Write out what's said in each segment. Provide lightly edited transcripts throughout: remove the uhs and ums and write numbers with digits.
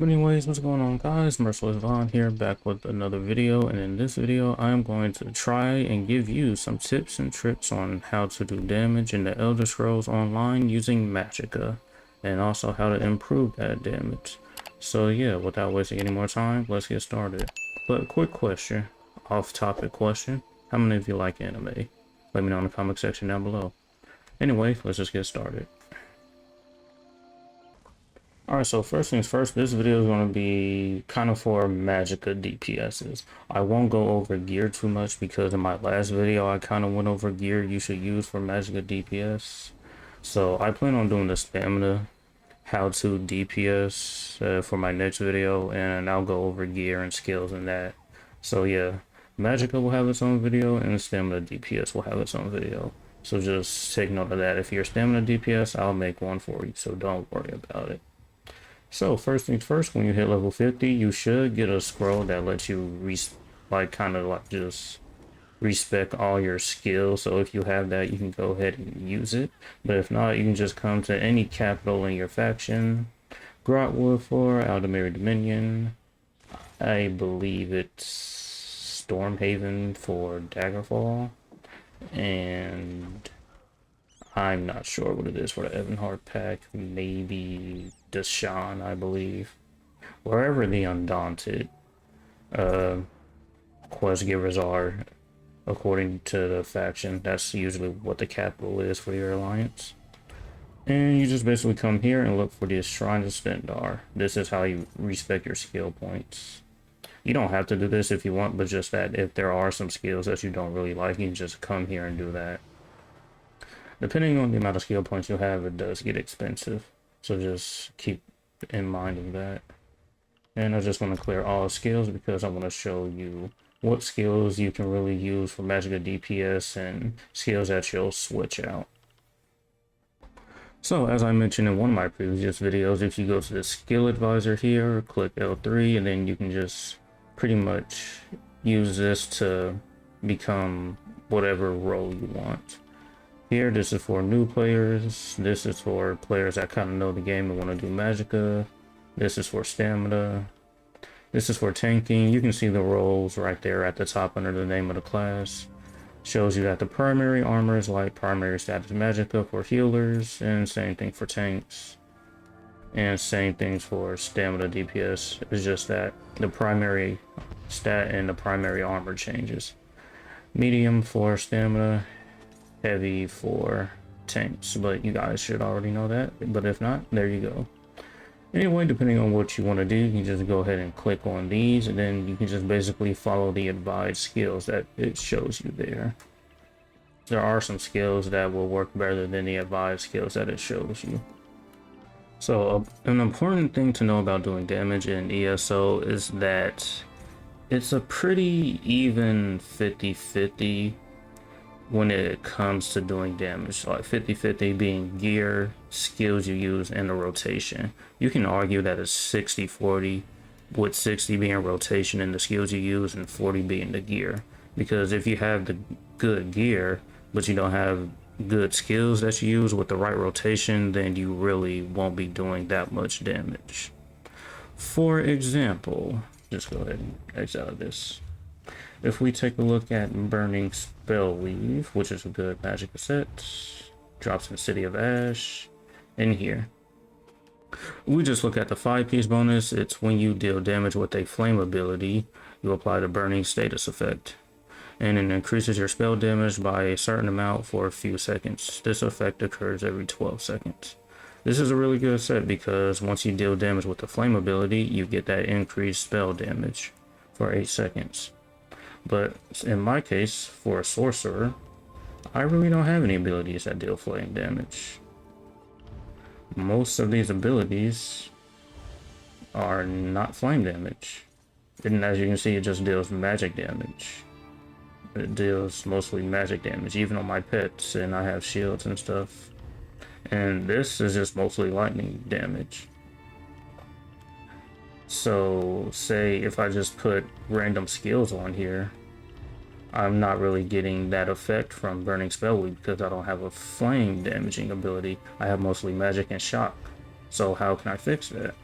Anyways, what's going on, guys? Merciless Vaughn here, back with another video, and in this video I'm going to try and give you some tips and tricks on how to do damage in the Elder Scrolls Online using Magicka, and also how to improve that damage. So yeah, without wasting any more time, let's get started. But quick question, off-topic question, how many of you like anime? Let me know in the comment section down below. Anyway, let's just get started. Alright, so first things first, this video is going to be kind of for Magicka DPSs. I won't go over gear too much because in my last video I kind of went over gear you should use for Magicka DPS. So I plan on doing the stamina how to DPS for my next video, and I'll go over gear and skills and that. So yeah, Magicka will have its own video and stamina DPS will have its own video. So just take note of that. If you're stamina DPS, I'll make one for you, so don't worry about it. So first things first, when you hit level 50, you should get a scroll that lets you just respec all your skills. So if you have that, you can go ahead and use it. But if not, you can just come to any capital in your faction. Grotwood for Aldemary Dominion. I believe it's Stormhaven for Daggerfall. And I'm not sure what it is for the Evanhard pack. Maybe Deshaun, I believe. Wherever the Undaunted quest givers are, according to the faction, that's usually what the capital is for your alliance. And you just basically come here and look for the Shrine of Stendarr. This is how you respec your skill points. You don't have to do this if you want, but just that if there are some skills that you don't really like, you can just come here and do that. Depending on the amount of skill points you have, it does get expensive. So just keep in mind of that. And I just want to clear all skills because I want to show you what skills you can really use for Magicka DPS and skills that you'll switch out. So as I mentioned in one of my previous videos, if you go to the skill advisor here, click L3, and then you can just pretty much use this to become whatever role you want. Here, this is for new players. This is for players that kind of know the game and want to do Magicka. This is for stamina. This is for tanking. You can see the roles right there at the top under the name of the class. Shows you that the primary armor is like primary status Magicka for healers, and same thing for tanks. And same things for stamina DPS. It's just that the primary stat and the primary armor changes. Medium for stamina. Heavy for tanks, but you guys should already know that, but if not, there you go. Anyway, depending on what you want to do, you can just go ahead and click on these, and then you can just basically follow the advised skills that it shows you there. There are some skills that will work better than the advised skills that it shows you. So an important thing to know about doing damage in ESO is that it's a pretty even 50-50 when it comes to doing damage, like 50-50 being gear, skills you use, and the rotation. You can argue that it's 60-40, with 60 being rotation and the skills you use and 40 being the gear. Because if you have the good gear but you don't have good skills that you use with the right rotation, then you really won't be doing that much damage. For example, just go ahead and exit out of this. If we take a look at Burning Spell Weave, which is a good Magicka set, drops in City of Ash, in here. We just look at the 5-piece bonus. It's when you deal damage with a flame ability, you apply the burning status effect. And it increases your spell damage by a certain amount for a few seconds. This effect occurs every 12 seconds. This is a really good set because once you deal damage with the flame ability, you get that increased spell damage for 8 seconds. But in my case, for a sorcerer, I really don't have any abilities that deal flame damage. Most of these abilities are not flame damage. And as you can see, it just deals magic damage. It deals mostly magic damage, even on my pets, and I have shields and stuff. And this is just mostly lightning damage. So say if I just put random skills on here, I'm not really getting that effect from Burning Spell Weave because I don't have a flame damaging ability. I have mostly magic and shock. So how can I fix that?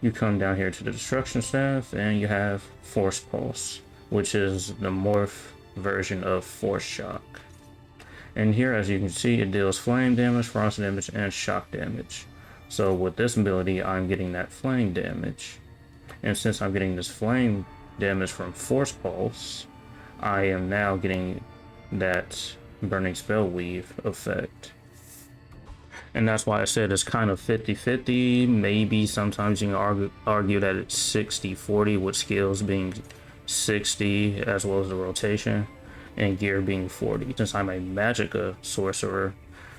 you come down here to the destruction staff and you have Force Pulse, which is the morph version of Force Shock. And here, as you can see, it deals flame damage, frost damage, and shock damage. So with this ability, I'm getting that flame damage. And since I'm getting this flame damage from Force Pulse, I am now getting that Burning Spell Weave effect. And that's why I said it's kind of 50-50. Maybe sometimes you can argue that it's 60-40, with skills being 60 as well as the rotation, and gear being 40. Since I'm a Magicka sorcerer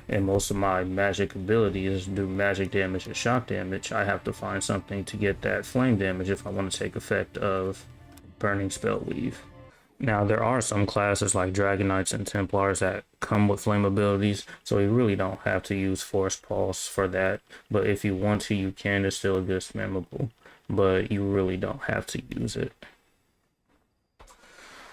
and most of my magic abilities do magic damage and shock damage, I have to find something to get that flame damage if I want to take effect of Burning Spell Weave. Now, there are some classes like Dragon Knights and Templars that come with flame abilities, so you really don't have to use Force Pulse for that. But if you want to, you can. It's still a good spammable, but you really don't have to use it.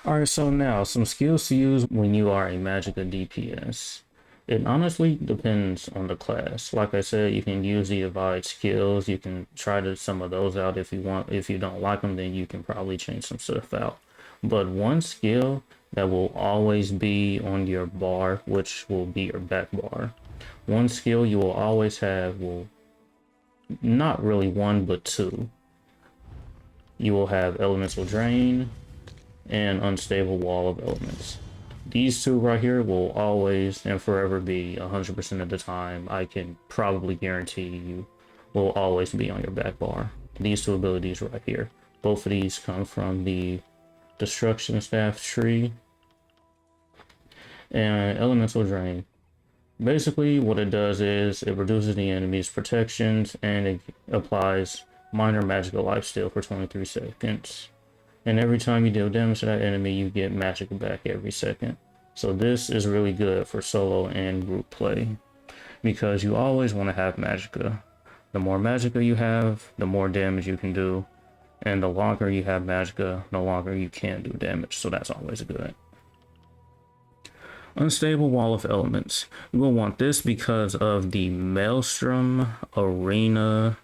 Alright, so now, some skills to use when you are a Magicka DPS. It honestly depends on the class. Like I said, you can use the advised skills. You can try some of those out if you want. If you don't like them, then you can probably change some stuff out. But one skill that will always be on your bar, which will be your back bar. One skill you will always have will, not really one, but two. You will have Elemental Drain and Unstable Wall of Elements. These two right here will always and forever be 100% of the time. I can probably guarantee you will always be on your back bar. These two abilities right here. Both of these come from the Destruction Staff tree. And Elemental Drain. Basically what it does is it reduces the enemy's protections and it applies minor magical lifesteal for 23 seconds. And every time you deal damage to that enemy, you get magic back every second. So this is really good for solo and group play, because you always want to have Magicka. The more Magicka you have, the more damage you can do. And the longer you have Magicka, the longer you can do damage. So that's always good. Unstable Wall of Elements. You will want this because of the Maelstrom Arena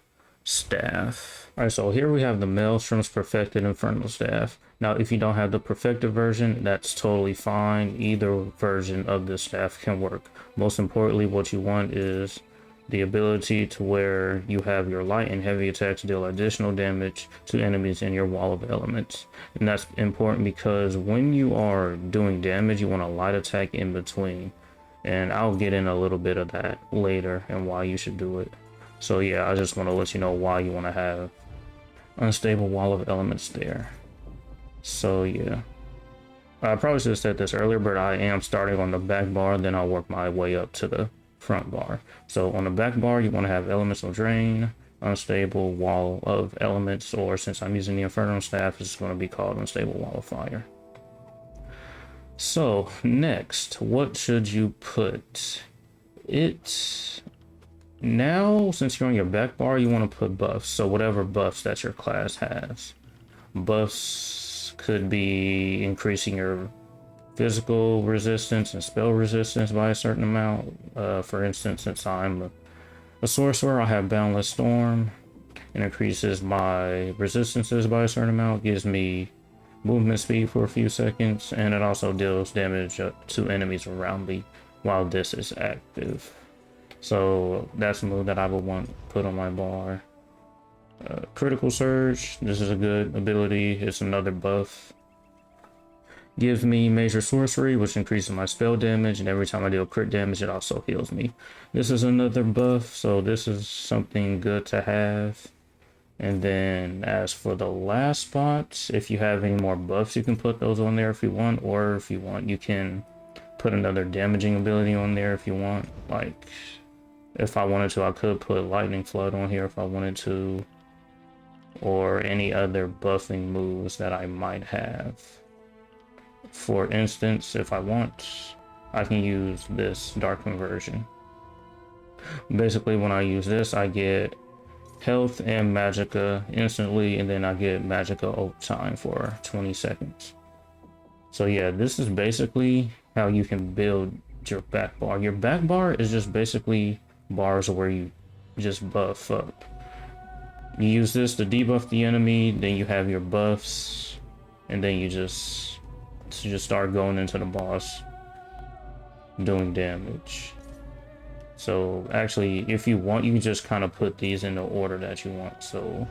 Staff. Alright, so here we have the Maelstrom's Perfected Infernal Staff. Now, if you don't have the Perfected version, that's totally fine. Either version of this staff can work. Most importantly, what you want is the ability to where you have your light and heavy attacks deal additional damage to enemies in your wall of elements. And that's important because when you are doing damage, you want a light attack in between. And I'll get in a little bit of that later and why you should do it. So yeah, I just want to let you know why you want to have Unstable Wall of Elements there. So yeah, I probably should have said this earlier, but I am starting on the back bar, then I'll work my way up to the front bar. So on the back bar, you want to have Elemental Drain, Unstable Wall of Elements, or since I'm using the Infernal Staff, it's going to be called Unstable Wall of Fire. So next, what should you put? Now, since you're on your back bar, you want to put buffs. So whatever buffs that your class has. Buffs could be increasing your physical resistance and spell resistance by a certain amount. For instance, since I'm a sorcerer, I have Boundless Storm. It increases my resistances by a certain amount, gives me movement speed for a few seconds, and it also deals damage to enemies around me while this is active. So that's a move that I would want to put on my bar. Critical Surge, this is a good ability. It's another buff. Gives me Major Sorcery, which increases my spell damage, and every time I deal crit damage, it also heals me. This is another buff, so this is something good to have. And then as for the last spot, if you have any more buffs, you can put those on there if you want, or if you want, you can put another damaging ability on there if you want. Like, if I wanted to, I could put Lightning Flood on here if I wanted to, or any other buffing moves that I might have. For instance, if I want, I can use this Dark Conversion. Basically, when I use this, I get health and Magicka instantly, and then I get Magicka over time for 20 seconds. So yeah, this is basically how you can build your back bar. Your back bar is just basically bars where you just buff up. You use this to debuff the enemy, then you have your buffs, and then you just start going into the boss doing damage. So actually, if you want, you can just kind of put these in the order that you want. So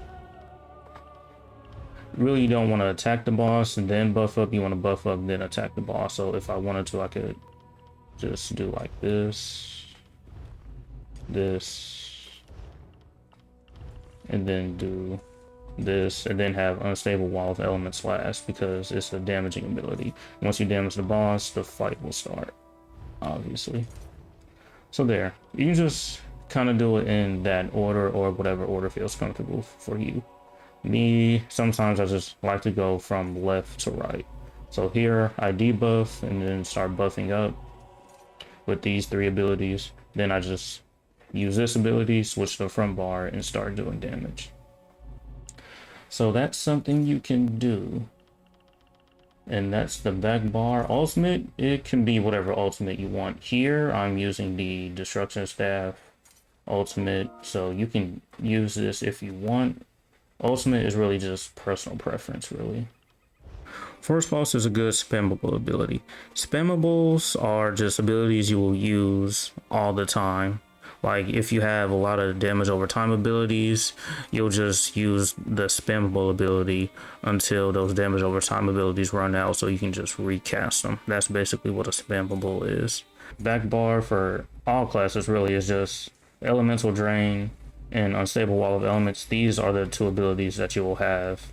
really, you don't want to attack the boss and then buff up. You want to buff up then attack the boss. So if I wanted to, I could just do like this, and then do this, and then have unstable wall of elements last, because it's a damaging ability. Once you damage the boss, the fight will start, obviously. So there, you can just kind of do it in that order, or whatever order feels comfortable for you. Me, sometimes I just like to go from left to right. So here I debuff and then start buffing up with these 3 abilities. Then I just use this ability, switch to the front bar, and start doing damage. So that's something you can do. And that's the back bar. Ultimate, it can be whatever ultimate you want. Here I'm using the Destruction Staff ultimate, so you can use this if you want. Ultimate is really just personal preference, really. Force Pulse is a good spammable ability. Spammables are just abilities you will use all the time. Like if you have a lot of damage over time abilities, you'll just use the spammable ability until those damage over time abilities run out, so you can just recast them. That's basically what a spammable is. Back bar for all classes really is just Elemental Drain and Unstable Wall of Elements. These are the 2 abilities that you will have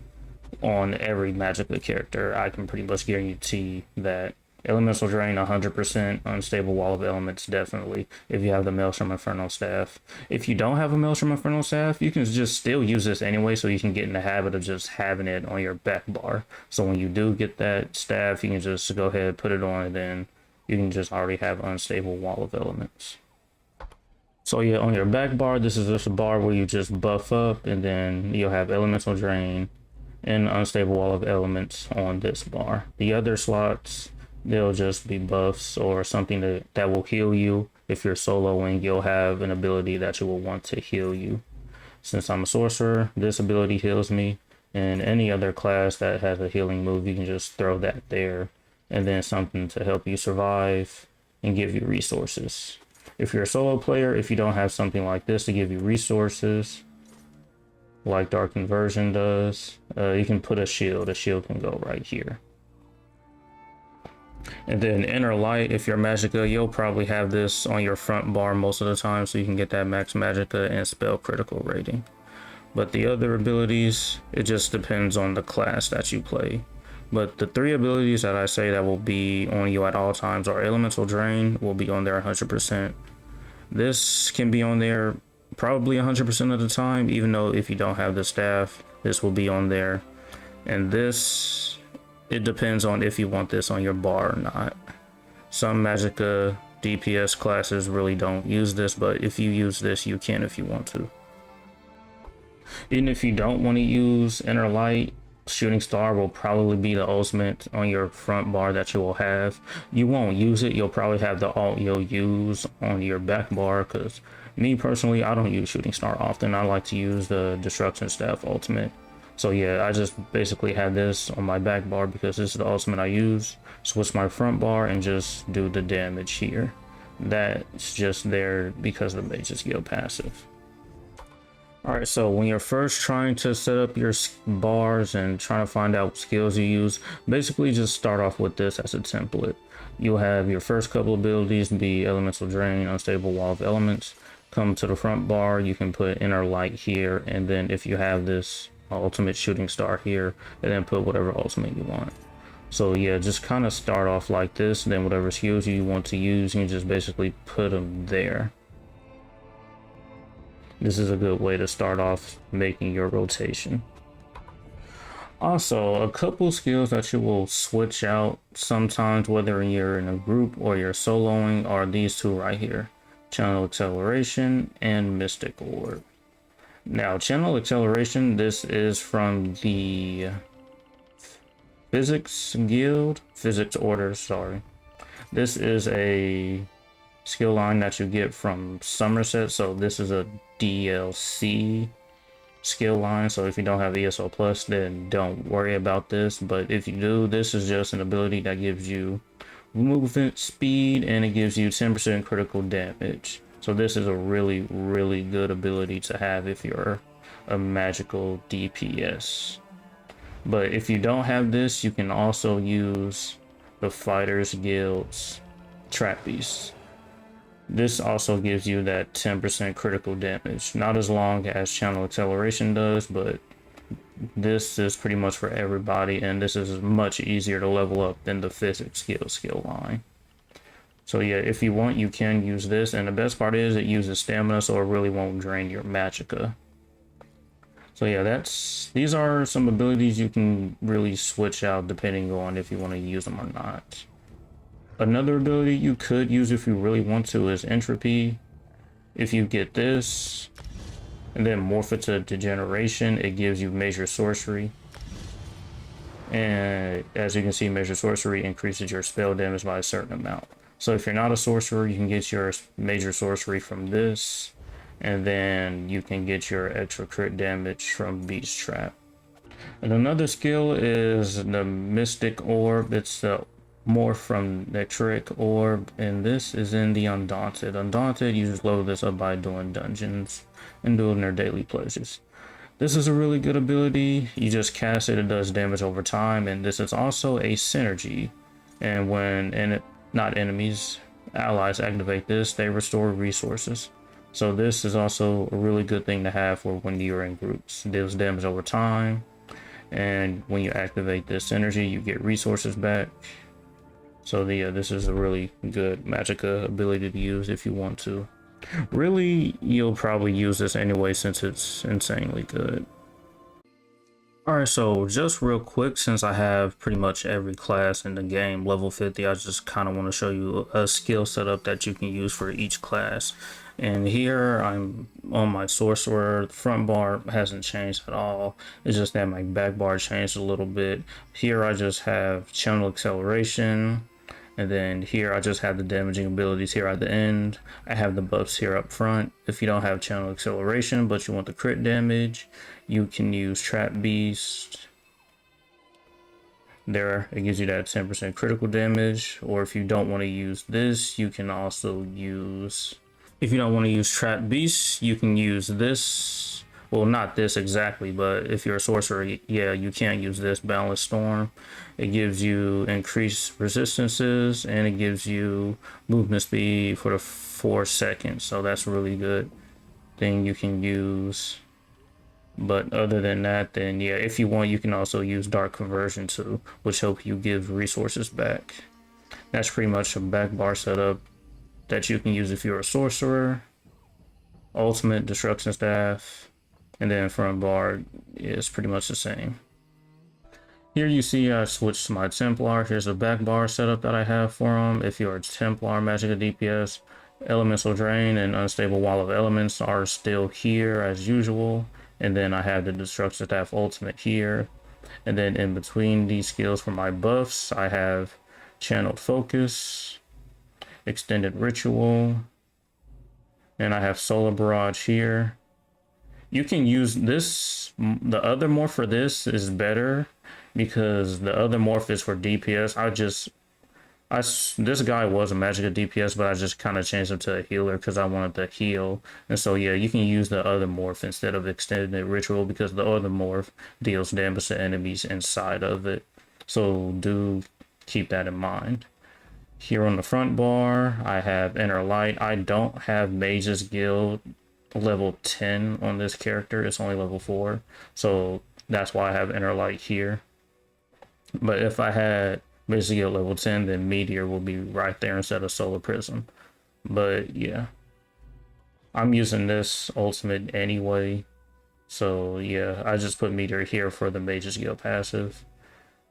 on every Magicka character. I can pretty much guarantee that. Elemental Drain 100%, Unstable Wall of Elements definitely, if you have the Maelstrom Inferno Staff. If you don't have a Maelstrom Inferno Staff, you can just still use this anyway, so you can get in the habit of just having it on your back bar. So when you do get that staff, you can just go ahead, put it on, and then you can just already have Unstable Wall of Elements. So yeah, on your back bar, this is just a bar where you just buff up, and then you'll have Elemental Drain and Unstable Wall of Elements on this bar. The other slots, they'll just be buffs or something that will heal you. If you're soloing, you'll have an ability that you will want to heal you. Since I'm a sorcerer, this ability heals me, and any other class that has a healing move, you can just throw that there, and then something to help you survive and give you resources. If you're a solo player, if you don't have something like this to give you resources, like Dark Inversion does, you can put a shield. A shield can go right here. And then Inner Light, if you're Magicka, you'll probably have this on your front bar most of the time, so you can get that max Magicka and spell critical rating. But the other abilities, it just depends on the class that you play. But the 3 abilities that I say that will be on you at all times are Elemental Drain, will be on there 100%. This can be on there probably 100% of the time, even though if you don't have the staff, this will be on there. And this, it depends on if you want this on your bar or not. Some Magicka DPS classes really don't use this, but if you use this, you can if you want to. Even if you don't want to use Inner Light, Shooting Star will probably be the ultimate on your front bar that you will have. You won't use it, you'll probably have the alt you'll use on your back bar, because me personally, I don't use Shooting Star often. I like to use the Destruction Staff ultimate. So yeah, I just basically have this on my back bar because this is the ultimate I use. Switch my front bar and just do the damage here. That's just there because of the Mage's Guild passive. Alright, so when you're first trying to set up your bars and trying to find out what skills you use, basically just start off with this as a template. You'll have your first couple abilities be Elemental Drain, Unstable Wall of Elements. Come to the front bar, you can put Inner Light here, and then if you have this ultimate Shooting Star here, and then put whatever ultimate you want. So yeah, just kind of start off like this, then whatever skills you want to use, you can just basically put them there. This is a good way to start off making your rotation. Also, a couple skills that you will switch out sometimes, whether you're in a group or you're soloing, are these 2 right here: Channel Acceleration and Mystic Orb. Now, Channel Acceleration, this is from the Physics Order, sorry. This is a skill line that you get from Somerset, so this is a DLC skill line. So if you don't have ESO plus, then don't worry about this. But if you do, this is just an ability that gives you movement speed and it gives you 10% critical damage. So this is a really, really good ability to have if you're a magical DPS. But if you don't have this, you can also use the Fighters Guild's Trap Beast. This also gives you that 10% critical damage. Not as long as Channel Acceleration does, but this is pretty much for everybody, and this is much easier to level up than the Physics skill line. So yeah, if you want, you can use this, and the best part is it uses stamina, so it really won't drain your Magicka. So yeah, these are some abilities you can really switch out depending on if you want to use them or not. Another ability you could use if you really want to is Entropy. If you get this, and then morph it to Degeneration, it gives you Major Sorcery. And as you can see, Major Sorcery increases your spell damage by a certain amount. So if you're not a sorcerer, you can get your Major Sorcery from this, and then you can get your extra crit damage from Beast Trap. And another skill is the Mystic Orb. It's the morph from DAEDRIC Orb, and this is in the Undaunted. Undaunted, you just load this up by doing dungeons and doing their daily pleasures. This is a really good ability. You just cast it, it does damage over time, and this is also a synergy. And when not enemies, allies activate this, they restore resources. So this is also a really good thing to have for when you're in groups. It deals damage over time, and when you activate this synergy, you get resources back. So this is a really good Magicka ability to use if you want to. Really, you'll probably use this anyway since it's insanely good. Alright, so just real quick, since I have pretty much every class in the game level 50, I just kind of want to show you a skill setup that you can use for each class. And here I'm on my sorcerer. The front bar hasn't changed at all. It's just that my back bar changed a little bit. Here I just have Channel Acceleration. And then here I just have the damaging abilities here at the end. I have the buffs here up front. If you don't have Channel Acceleration but you want the crit damage, you can use Trap Beast. There, it gives you that 10% critical damage. Or if you don't want to use this, you can also use... If you don't want to use Trap Beast, you can use this. Well, not this exactly, but if you're a sorcerer, yeah, you can use this Balance Storm. It gives you increased resistances, and it gives you movement speed for the 4 seconds. So that's a really good thing you can use. But other than that, then yeah, if you want, you can also use Dark Conversion too, which help you give resources back. That's pretty much a back bar setup that you can use if you're a sorcerer. Ultimate Destruction Staff, and then front bar is pretty much the same. Here you see I switched to my Templar. Here's a back bar setup that I have for them. If you're a Templar Magicka DPS, Elemental Drain and Unstable Wall of Elements are still here as usual. And then I have the Destruction Staff Ultimate here. And then in between these skills for my buffs, I have Channeled Focus, Extended Ritual, and I have Solar Barrage here. You can use this, the other morph for this is better because the other morph is for DPS. This guy was a Magicka DPS, but I just kind of changed him to a healer because I wanted to heal. And so yeah, you can use the other morph instead of Extended Ritual because the other morph deals damage to enemies inside of it. So do keep that in mind. Here on the front bar, I have Inner Light. I don't have Mage's Guild level 10 on this character. It's only level 4. So that's why I have Inner Light here. But if I had Mage's Guild level 10, then Meteor will be right there instead of Solar Prism. But yeah, I'm using this ultimate anyway. So yeah, I just put Meteor here for the Mage's Guild passive.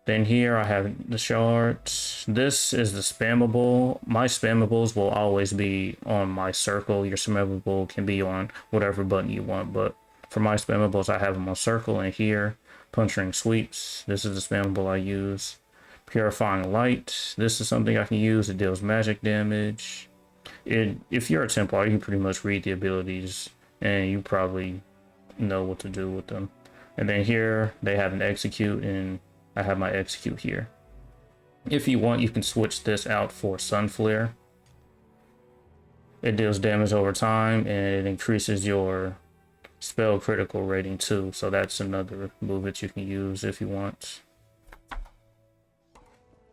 Then here I have the shards. This is the spammable. My spammables will always be on my circle. Your spammable can be on whatever button you want, but for my spammables, I have them on circle. And here, Puncturing Sweeps. This is the spammable I use. Purifying Light. This is something I can use. It deals magic damage. If you're a Templar, you can pretty much read the abilities, and you probably know what to do with them. And then here they have an execute, and I have my execute here. If you want, you can switch this out for Sun Flare. It deals damage over time, and it increases your spell critical rating too. So that's another move that you can use if you want.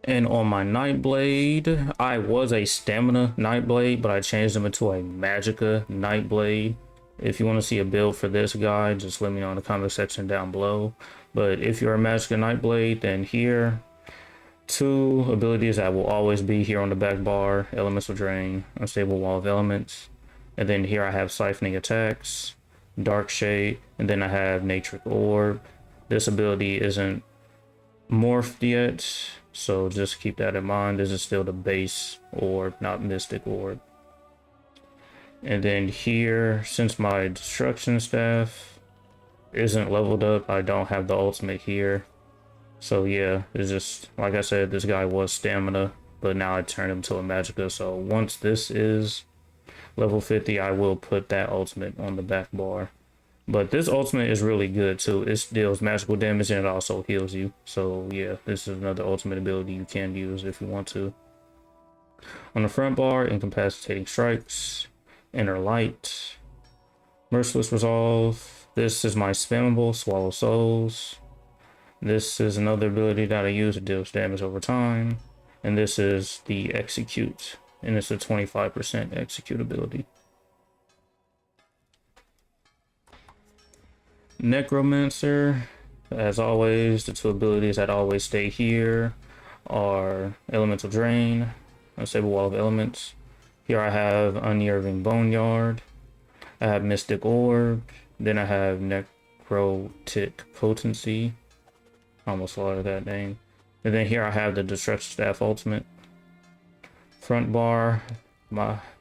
And on my Nightblade, I was a stamina Nightblade, but I changed them into a Magicka Nightblade. If you want to see a build for this guy, just let me know in the comment section down below. But if you're a Magicka Nightblade, then here, 2 abilities that will always be here on the back bar: Elemental Drain, Unstable Wall of Elements. And then here I have Siphoning Attacks, Dark Shade, and then I have Natric Orb. This ability isn't morphed yet, so just keep that in mind. This is still the base orb, not Mystic Orb. And then here, since my Destruction Staff isn't leveled up, I don't have the ultimate here. So yeah, it's just, like I said, this guy was stamina, but now I turned him to a Magicka. So once this is level 50, I will put that ultimate on the back bar. But this ultimate is really good too. It deals magical damage and it also heals you. So yeah, this is another ultimate ability you can use if you want to. On the front bar, Incapacitating Strikes, Inner Light, Merciless Resolve. This is my spammable Swallow Souls. This is another ability that I use. It deals damage over time. And this is the Execute, and it's a 25% execute ability. Necromancer, as always, the 2 abilities that always stay here are Elemental Drain, Unstable Wall of Elements. Here I have Unyielding Boneyard, I have Mystic Orb, then I have Necrotic Potency. Almost slaughtered that name. And then here I have the Destruction Staff Ultimate. Front bar,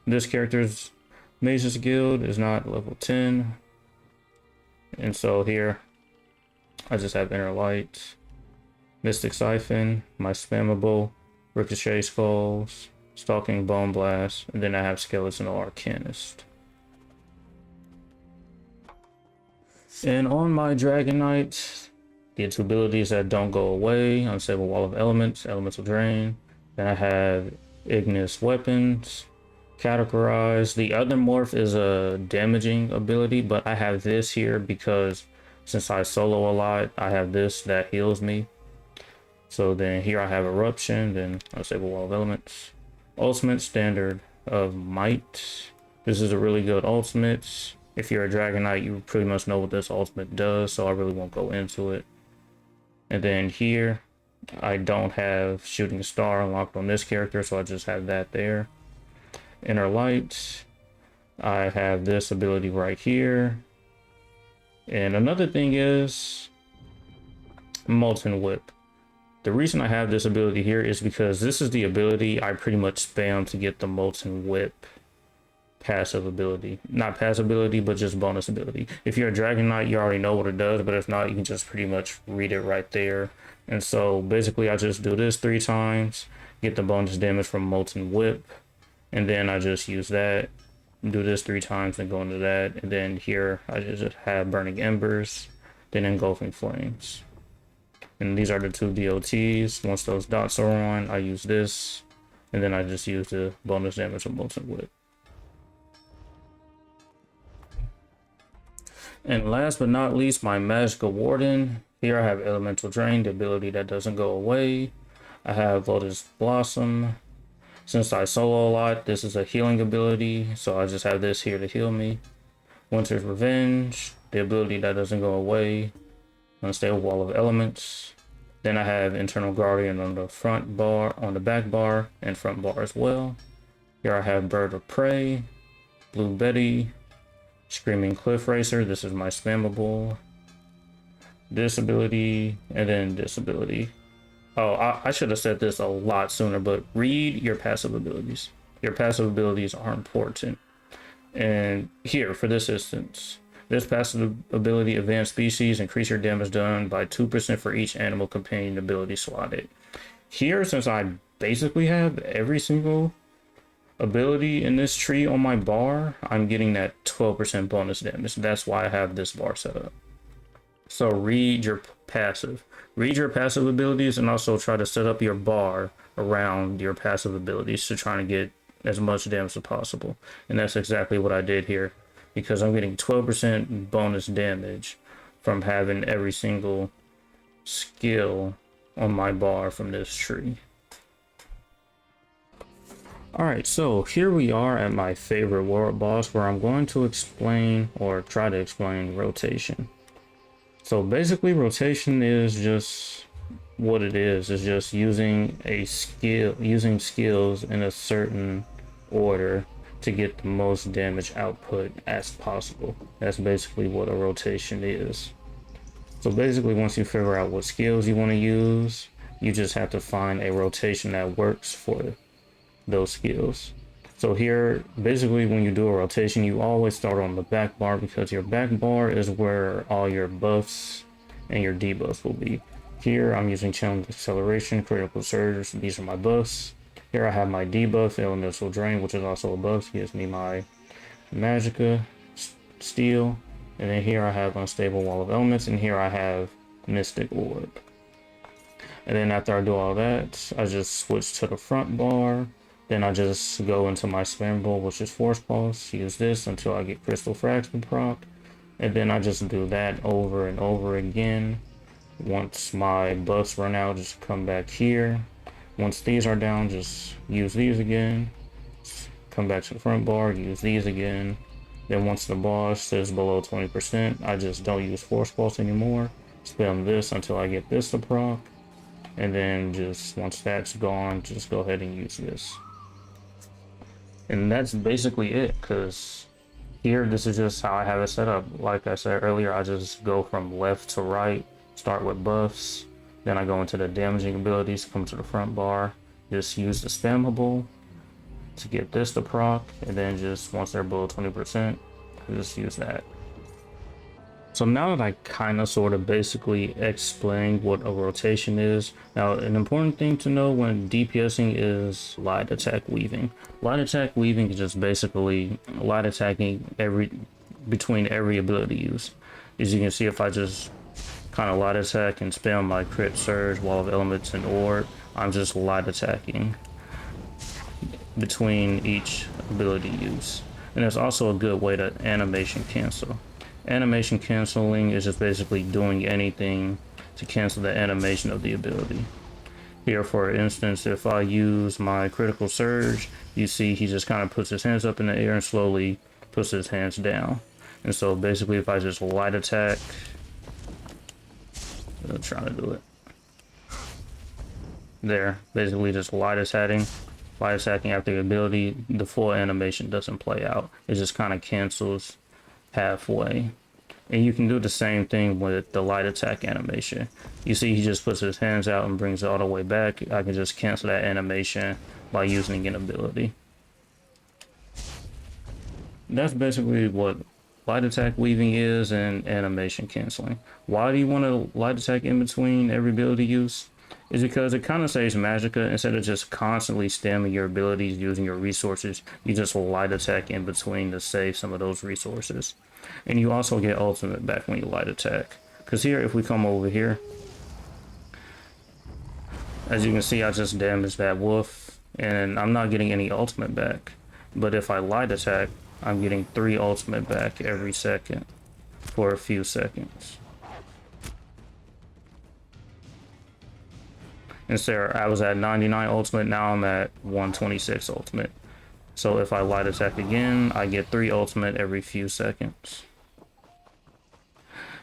this character's Mage's Guild is not level 10. And so here, I just have Inner Light, Mystic Siphon, my spammable Ricochet Skulls, Stalking Bone Blast, and then I have Skeletal Arcanist. And on my Dragon Knight, the 2 abilities that don't go away: Unstable Wall of Elements, Elemental Drain. Then I have Ignis Weapons, Categorize. The other morph is a damaging ability, but I have this here because since I solo a lot, I have this that heals me. So then here I have Eruption, then Unstable Wall of Elements. Ultimate Standard of Might. This is a really good ultimate. If you're a Dragon Knight, you pretty much know what this ultimate does, so I really won't go into it. And then here, I don't have Shooting Star unlocked on this character, so I just have that there. Inner Light, I have this ability right here. And another thing is Molten Whip. The reason I have this ability here is because this is the ability I pretty much spam to get the Molten Whip passive ability. Not passive ability, but just bonus ability. If you're a Dragon Knight, you already know what it does, but if not, you can just pretty much read it right there. And so basically I just do this 3 times, get the bonus damage from Molten Whip, and then I just use that, do this 3 times and go into that. And then here I just have Burning Embers, then Engulfing Flames. And these are the 2 DOTs. Once those dots are on, I use this, and then I just use the bonus damage of Molten Whip. And last but not least, my Magicka Warden. Here I have Elemental Drain, the ability that doesn't go away. I have Lotus Blossom. Since I solo a lot, this is a healing ability, so I just have this here to heal me. Winter's Revenge, the ability that doesn't go away. Unstable Wall of Elements. Then I have Internal Guardian on the front bar, on the back bar, and front bar as well. Here I have Bird of Prey, Blue Betty, Screaming Cliff Racer. This is my spammable. This ability, and then this ability. Oh, I should have said this a lot sooner, but read your passive abilities. Your passive abilities are important. And here, for this instance, this passive ability, Advanced Species, increase your damage done by 2% for each animal companion ability slotted. Here, since I basically have every single ability in this tree on my bar, I'm getting that 12% bonus damage. That's why I have this bar set up. So read your passive. Read your passive abilities and also try to set up your bar around your passive abilities to try to get as much damage as possible. And that's exactly what I did here, because I'm getting 12% bonus damage from having every single skill on my bar from this tree. Alright, so here we are at my favorite world boss, where I'm going to explain, or try to explain, rotation. So basically rotation is just what it is. It's just using skills in a certain order to get the most damage output as possible. That's basically what a rotation is. So basically, once you figure out what skills you want to use, you just have to find a rotation that works for those skills. So here, basically, when you do a rotation, you always start on the back bar, because your back bar is where all your buffs and your debuffs will be. Here, I'm using challenge acceleration, critical surge. These are my buffs. Here I have my debuff, elemental drain, which is also a buff. Gives me my Magicka steel. And then here I have unstable wall of elements, and here I have mystic orb. And then after I do all that, I just switch to the front bar. Then I just go into my spam bowl, which is force pulse, use this until I get crystal fraction proc, and then I just do that over and over again. Once my buffs run out, just come back here. Once these are down, just use these again. Come back to the front bar, use these again. Then once the boss is below 20%, I just don't use force pulse anymore. Spam this until I get this to proc, and then just once that's gone, just go ahead and use this. And that's basically it, because here, this is just how I have it set up. Like I said earlier, I just go from left to right, start with buffs, then I go into the damaging abilities, come to the front bar, just use the spammable to get this to proc, and then just once they're below 20%, just use that. So now that I kind of sort of basically explained what a rotation is, now an important thing to know when DPSing is light attack weaving. Light attack weaving is just basically light attacking between every ability use. As you can see, if I just kind of light attack and spam my crit surge, wall of elements, and orb, I'm just light attacking between each ability use. And it's also a good way to animation cancel. Animation canceling is just basically doing anything to cancel the animation of the ability. Here, for instance, if I use my critical surge, you see he just kind of puts his hands up in the air and slowly puts his hands down. And so basically, if I just light attack, I'm trying to do it. There, basically just light attacking after the ability, the full animation doesn't play out. It just kind of cancels halfway. And you can do the same thing with the light attack animation. You see he just puts his hands out and brings it all the way back. I can just cancel that animation by using an ability. That's basically what light attack weaving is and animation canceling. Why do you want to light attack in between every ability use? Is because it kind of saves Magicka. Instead of just constantly spamming your abilities using your resources, you just light attack in between to save some of those resources. And you also get ultimate back when you light attack. Because here, if we come over here, as you can see, I just damaged that wolf, and I'm not getting any ultimate back. But if I light attack, I'm getting 3 ultimate back every second for a few seconds. Instead, I was at 99 ultimate, now I'm at 126 ultimate. So if I light attack again, I get 3 ultimate every few seconds.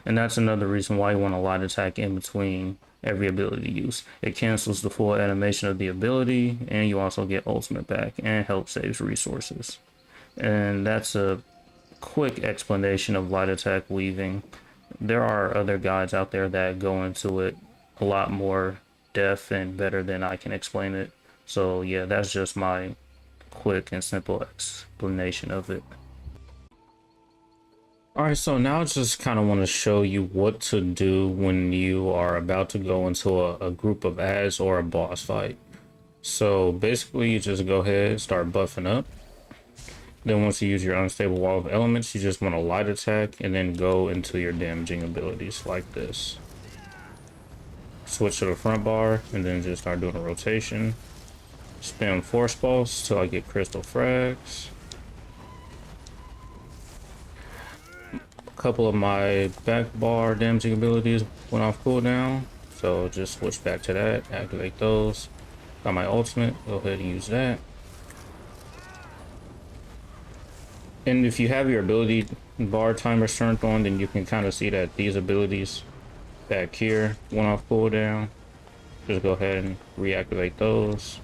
And that's another reason why you want to light attack in between every ability use. It cancels the full animation of the ability, and you also get ultimate back and help saves resources. And that's a quick explanation of light attack weaving. There are other guides out there that go into it a lot more depth and better than I can explain it. So yeah, that's just my quick and simple explanation of it. Alright, so now I just kind of want to show you what to do when you are about to go into a group of ads or a boss fight. So basically, you just go ahead, start buffing up. Then once you use your unstable wall of elements, you just want to light attack and then go into your damaging abilities like this. Switch to the front bar and then just start doing a rotation. Spam force pulse till I get crystal frags. A couple of my back bar damaging abilities went off cooldown, so just switch back to that, activate those. Got my ultimate, go ahead and use that. And if you have your ability bar timers turned on, then you can kind of see that these abilities back here went off cooldown. Just go ahead and reactivate those.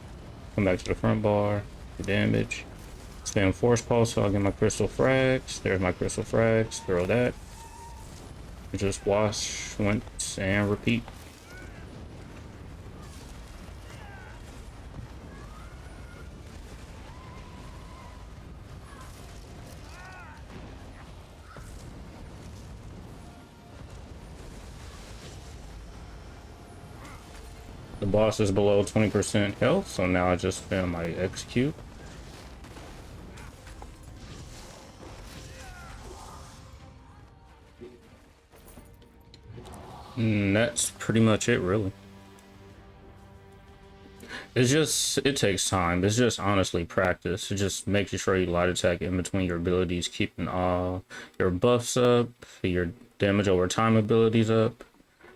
Come back to the front bar, the damage. Spam force pulse so I'll get my crystal frags. There's my crystal frags, throw that. Just wash, rinse, and repeat. The boss is below 20% health, so now I just spam my execute. And that's pretty much it, really. It takes time. It's just honestly practice. It's just making sure you light attack in between your abilities, keeping all your buffs up, your damage over time abilities up,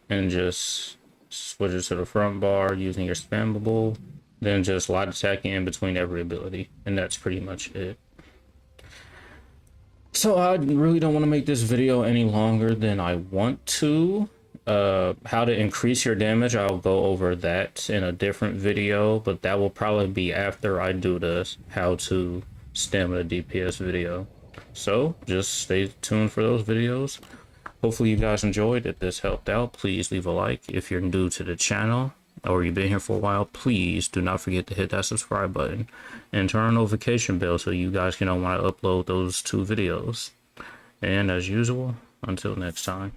and just switch it to the front bar using your spammable, then just light attacking in between every ability, and that's pretty much it. So I really don't want to make this video any longer than I want to. How to increase your damage, I'll go over that in a different video, but that will probably be after I do the how to stamina DPS video. So just stay tuned for those videos. Hopefully you guys enjoyed. If this helped out, please leave a like. If you're new to the channel or you've been here for a while, please do not forget to hit that subscribe button and turn on notification bell so you guys can know when I upload those 2 videos. And as usual, until next time.